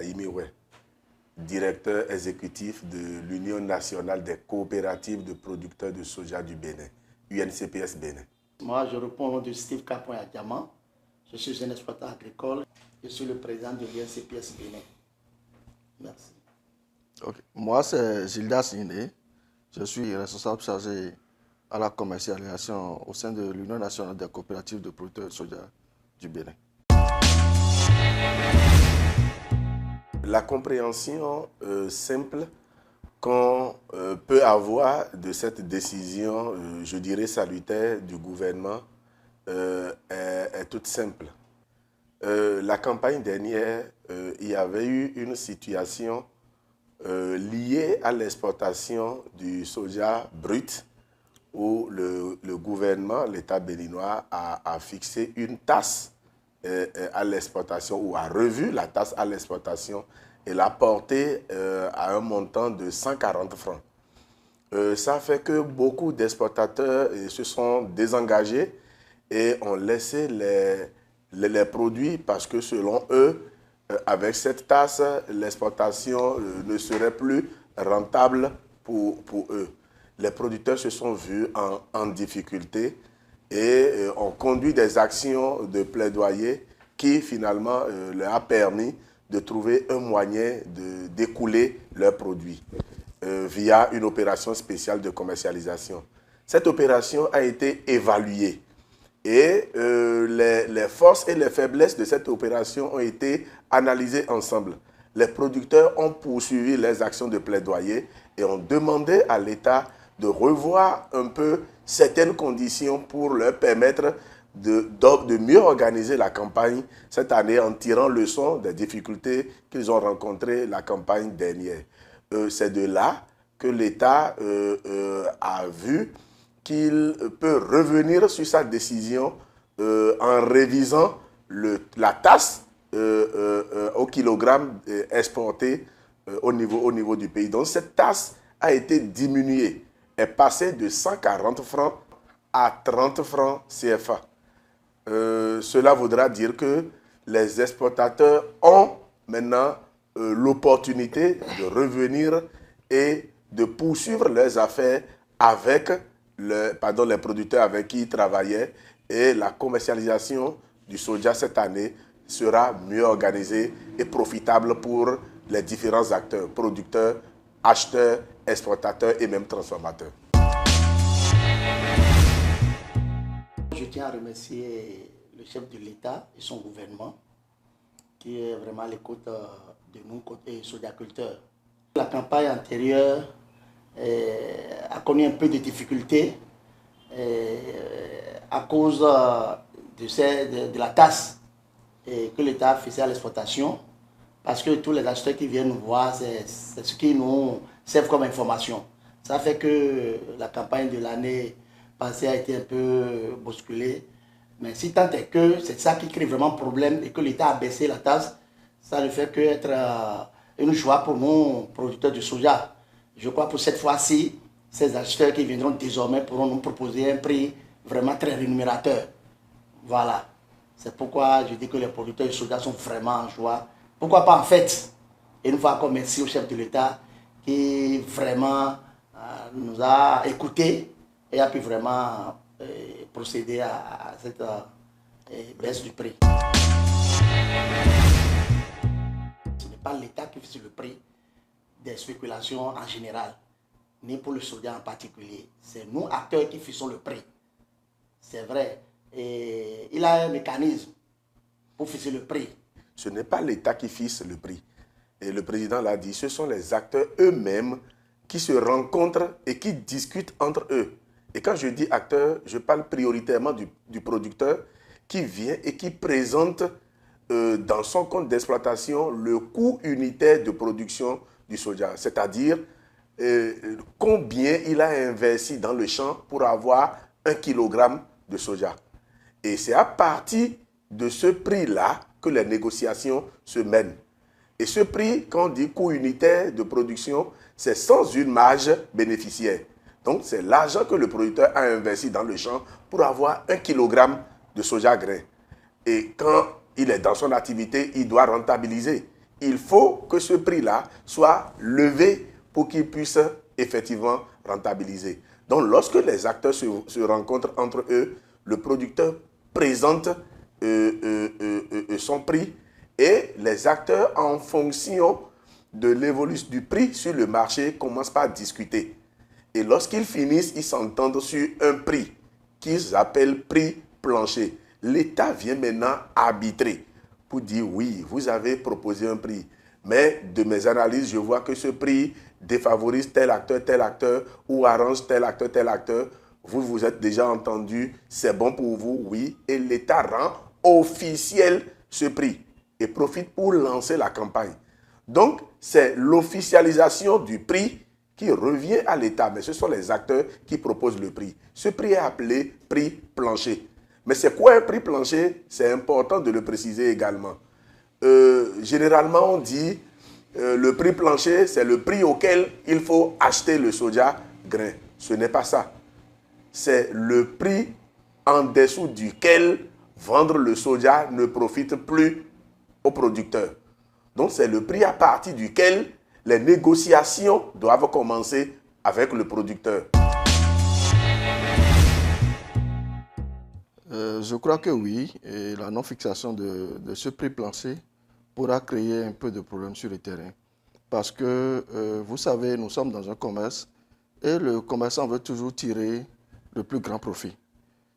Aimiwe, directeur exécutif de l'Union nationale des coopératives de producteurs de soja du Bénin, UNCPS Bénin. Moi, je réponds au nom de Steve Kapoya Diamant. Je suis un exploitant agricole. Je suis le président de l'UNCPS Bénin. Merci. Okay. Moi, c'est Gilda Siné. Je suis responsable chargé à la commercialisation au sein de l'Union nationale des coopératives de producteurs de soja du Bénin. La compréhension simple qu'on peut avoir de cette décision, je dirais salutaire, du gouvernement est toute simple. La campagne dernière, il y avait eu une situation liée à l'exportation du soja brut où le gouvernement, l'État béninois, a fixé une taxe à l'exportation ou a revu la taxe à l'exportation et l'a portée à un montant de 140 francs. Ça fait que beaucoup d'exportateurs se sont désengagés et ont laissé les produits parce que selon eux, avec cette taxe, l'exportation ne serait plus rentable pour eux. Les producteurs se sont vus en difficulté et ont conduit des actions de plaidoyer qui finalement leur a permis de trouver un moyen d'écouler leurs produits via une opération spéciale de commercialisation. Cette opération a été évaluée et les forces et les faiblesses de cette opération ont été analysées ensemble. Les producteurs ont poursuivi les actions de plaidoyer et ont demandé à l'État de revoir un peu certaines conditions pour leur permettre de mieux organiser la campagne cette année en tirant leçon des difficultés qu'ils ont rencontrées la campagne dernière. C'est de là que l'État a vu qu'il peut revenir sur sa décision en révisant la taxe au kilogramme exporté au niveau du pays. Donc cette taxe a été diminuée, est passée de 140 francs à 30 francs CFA. Cela voudra dire que les exportateurs ont maintenant l'opportunité de revenir et de poursuivre leurs affaires avec les producteurs avec qui ils travaillaient, et la commercialisation du soja cette année sera mieux organisée et profitable pour les différents acteurs, producteurs, acheteurs, exportateurs et même transformateurs. Je tiens à remercier le chef de l'État et son gouvernement qui est vraiment à l'écoute de nous côté sojaculteurs. La campagne antérieure a connu un peu de difficultés à cause de la taxe que l'État faisait à l'exportation, parce que tous les acheteurs qui viennent nous voir, c'est ce qui nous servent comme information. Ça fait que la campagne de l'année passée a été un peu bousculée, mais si tant est que c'est ça qui crée vraiment problème et que l'État a baissé la taxe, ça ne fait qu'être une joie pour nous, producteurs de soja. Je crois que pour cette fois-ci, ces acheteurs qui viendront désormais pourront nous proposer un prix vraiment très rémunérateur. Voilà. C'est pourquoi je dis que les producteurs de soja sont vraiment en joie. Pourquoi pas en fait? Et nous fois encore merci au chef de l'État qui vraiment nous a écoutés et a pu vraiment procéder à cette baisse du prix. Ce n'est pas l'État qui fixe le prix des spéculations en général, ni pour le soja en particulier. C'est nous, acteurs, qui fixons le prix. C'est vrai. Et il a un mécanisme pour fixer le prix. Ce n'est pas l'État qui fixe le prix. Et le président l'a dit, ce sont les acteurs eux-mêmes qui se rencontrent et qui discutent entre eux. Et quand je dis acteur, je parle prioritairement du producteur qui vient et qui présente dans son compte d'exploitation le coût unitaire de production du soja, c'est-à-dire combien il a investi dans le champ pour avoir 1 kilogramme de soja. Et c'est à partir de ce prix-là que les négociations se mènent. Et ce prix, quand on dit coût unitaire de production, c'est sans une marge bénéficiaire. Donc, c'est l'argent que le producteur a investi dans le champ pour avoir 1 kilogramme de soja grain. Et quand il est dans son activité, il doit rentabiliser. il faut que ce prix-là soit levé pour qu'ils puissent effectivement rentabiliser. Donc, lorsque les acteurs se rencontrent entre eux, le producteur présente son prix et les acteurs, en fonction de l'évolution du prix sur le marché, commencent par discuter. Et lorsqu'ils finissent, ils s'entendent sur un prix qu'ils appellent prix plancher. L'État vient maintenant arbitrer pour dire oui, vous avez proposé un prix, mais de mes analyses, je vois que ce prix défavorise tel acteur, ou arrange tel acteur. Vous vous êtes déjà entendu, c'est bon pour vous, oui, et l'État rend officiel ce prix et profite pour lancer la campagne. Donc, c'est l'officialisation du prix qui revient à l'État, mais ce sont les acteurs qui proposent le prix. Ce prix est appelé prix plancher. Mais c'est quoi un prix plancher? C'est important de le préciser également. Généralement, on dit le prix plancher, c'est le prix auquel il faut acheter le soja grain. Ce n'est pas ça. C'est le prix en dessous duquel vendre le soja ne profite plus au producteur. Donc, c'est le prix à partir duquel les négociations doivent commencer avec le producteur. Je crois que oui, et la non-fixation de ce prix plancher pourra créer un peu de problèmes sur le terrain. Parce que, vous savez, nous sommes dans un commerce et le commerçant veut toujours tirer le plus grand profit.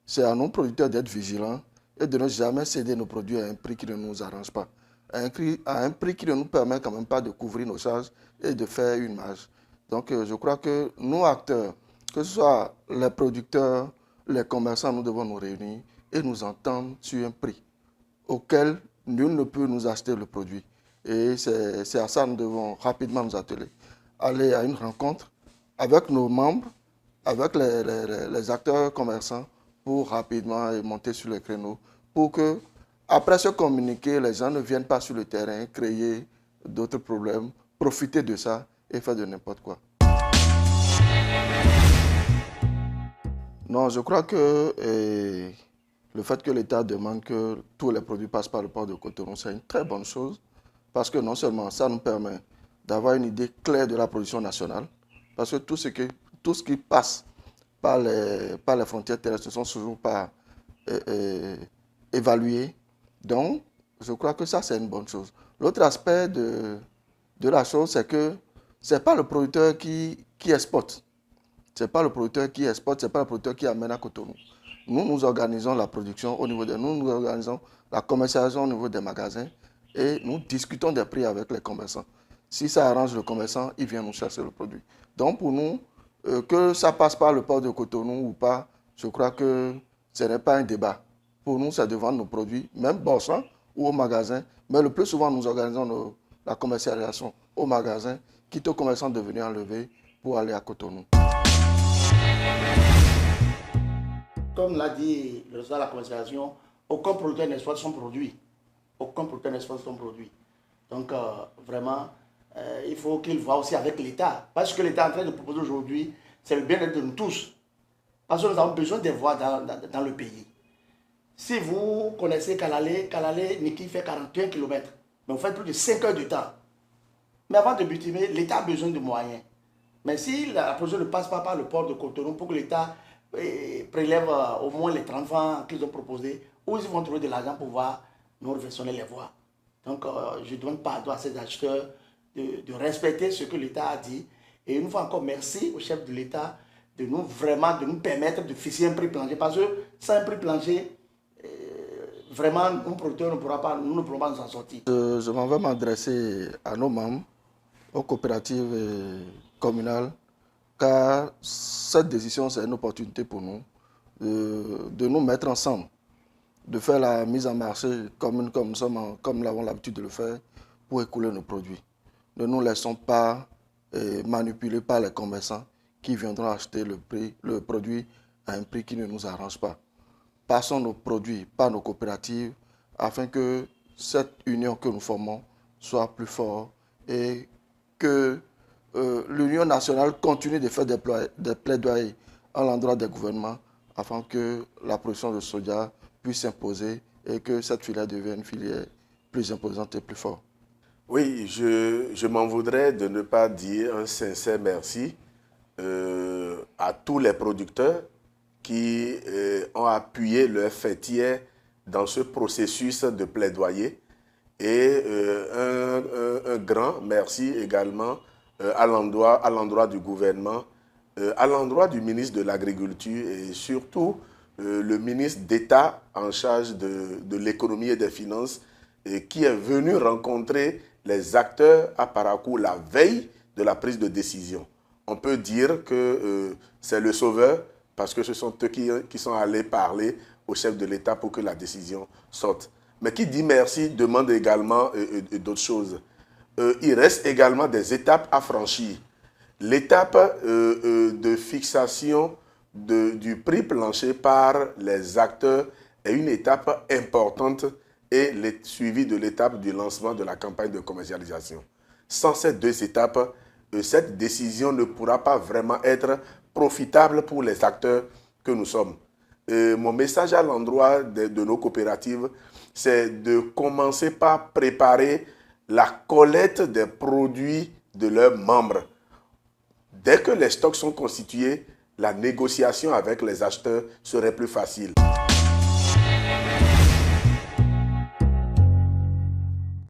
C'est à nos producteurs d'être vigilants et de ne jamais céder nos produits à un prix qui ne nous arrange pas. À un prix qui ne nous permet quand même pas de couvrir nos charges et de faire une marge. Donc, je crois que nous, acteurs, que ce soit les producteurs, les commerçants, nous devons nous réunir et nous entendre sur un prix auquel nul ne peut nous acheter le produit. Et c'est à ça que nous devons rapidement nous atteler. Aller à une rencontre avec nos membres, avec les acteurs commerçants pour rapidement monter sur les créneaux pour que, après ce communiqué, les gens ne viennent pas sur le terrain créer d'autres problèmes, profiter de ça et faire de n'importe quoi. Non, je crois que le fait que l'État demande que tous les produits passent par le port de Cotonou, c'est une très bonne chose parce que non seulement ça nous permet d'avoir une idée claire de la production nationale, parce que tout ce qui passe par les frontières terrestres ne sont toujours pas évalués. Donc, je crois que ça, c'est une bonne chose. L'autre aspect de la chose, c'est que ce n'est pas le producteur qui exporte. Ce n'est pas le producteur qui exporte, ce n'est pas le producteur qui amène à Cotonou. Nous organisons la production au niveau nous organisons la commercialisation au niveau des magasins et nous discutons des prix avec les commerçants. Si ça arrange le commerçant, il vient nous chercher le produit. Donc pour nous, que ça passe par le port de Cotonou ou pas, je crois que ce n'est pas un débat. Pour nous, c'est de vendre nos produits, même Borsan ou au magasin. Mais le plus souvent, nous organisons la commercialisation au magasin, quitte aux commerçants de venir enlever pour aller à Cotonou. Comme l'a dit le résultat de la commercialisation, aucun producteur n'exporte son produit. Aucun producteur n'exporte son produit. Donc, vraiment, il faut qu'il voit aussi avec l'État. Parce que l'État est en train de proposer aujourd'hui, c'est le bien-être de nous tous. Parce que nous avons besoin des voies dans le pays. Si vous connaissez Kalalé, Niki fait 41 km. Mais vous faites plus de 5 heures de temps. Mais avant de butimer, l'État a besoin de moyens. Mais si la production ne passe pas par le port de Cotonou pour que l'État prélève au moins les 30 francs qu'ils ont proposés, où ils vont trouver de l'argent pour pouvoir nous réfectionner les voies. Donc, je demande pardon à ces acheteurs de respecter ce que l'État a dit. Et une fois encore, merci au chef de l'État de nous permettre de fixer un prix plancher. Parce que sans un prix plancher, vraiment, un producteur nous ne pourrons pas nous en sortir. Je m'en vais m'adresser à nos membres, aux coopératives communales, car cette décision, c'est une opportunité pour nous de nous mettre ensemble, de faire la mise en marché commune comme nous avons l'habitude de le faire pour écouler nos produits. Ne nous laissons pas manipuler par les commerçants qui viendront acheter le produit à un prix qui ne nous arrange pas. Passons nos produits par nos coopératives afin que cette union que nous formons soit plus forte et que l'Union nationale continue de faire des plaidoyers à l'endroit des gouvernements afin que la production de soja puisse s'imposer et que cette filière devienne une filière plus imposante et plus forte. Oui, je m'en voudrais de ne pas dire un sincère merci à tous les producteurs qui ont appuyé leur fêtière dans ce processus de plaidoyer. Et un grand merci également à l'endroit du gouvernement, à l'endroit du ministre de l'Agriculture et surtout le ministre d'État en charge de l'économie et des finances qui est venu rencontrer les acteurs à Parakou la veille de la prise de décision. On peut dire que c'est le sauveur parce que ce sont eux qui sont allés parler au chef de l'État pour que la décision sorte. Mais qui dit merci demande également d'autres choses. Il reste également des étapes à franchir. L'étape de fixation du prix plancher par les acteurs est une étape importante et le suivi de l'étape du lancement de la campagne de commercialisation. Sans ces deux étapes, cette décision ne pourra pas vraiment être profitable pour les acteurs que nous sommes. Mon message à l'endroit de nos coopératives, c'est de commencer par préparer la collecte des produits de leurs membres. Dès que les stocks sont constitués, la négociation avec les acheteurs serait plus facile.